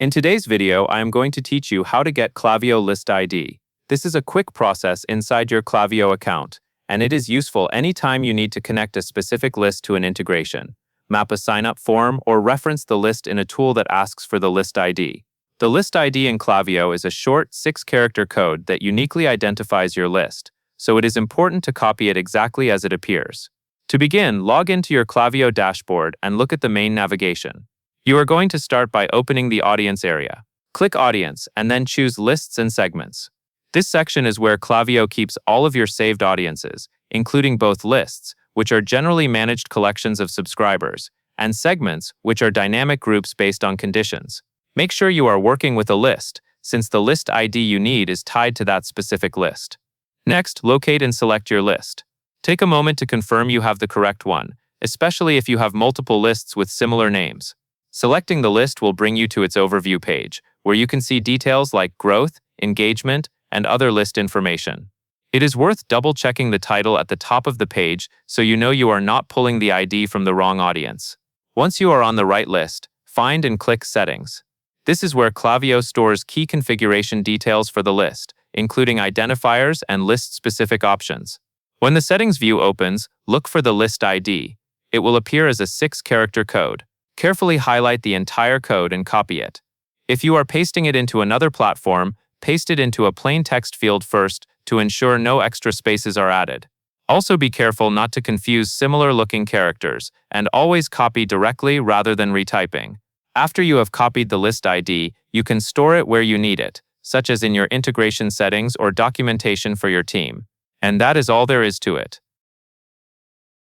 In today's video, I am going to teach you how to get Klaviyo List ID. This is a quick process inside your Klaviyo account, and it is useful anytime you need to connect a specific list to an integration, map a sign-up form, or reference the list in a tool that asks for the list ID. The list ID in Klaviyo is a short 6-character code that uniquely identifies your list, so it is important to copy it exactly as it appears. To begin, log into your Klaviyo dashboard and look at the main navigation. You are going to start by opening the Audience area. Click Audience and then choose Lists and Segments. This section is where Klaviyo keeps all of your saved audiences, including both lists, which are generally managed collections of subscribers, and segments, which are dynamic groups based on conditions. Make sure you are working with a list, since the list ID you need is tied to that specific list. Next, locate and select your list. Take a moment to confirm you have the correct one, especially if you have multiple lists with similar names. Selecting the list will bring you to its overview page, where you can see details like growth, engagement, and other list information. It is worth double-checking the title at the top of the page so you know you are not pulling the ID from the wrong audience. Once you are on the right list, find and click Settings. This is where Klaviyo stores key configuration details for the list, including identifiers and list-specific options. When the Settings view opens, look for the list ID. It will appear as a 6-character code. Carefully highlight the entire code and copy it. If you are pasting it into another platform, paste it into a plain text field first to ensure no extra spaces are added. Also be careful not to confuse similar-looking characters, and always copy directly rather than retyping. After you have copied the list ID, you can store it where you need it, such as in your integration settings or documentation for your team. And that is all there is to it.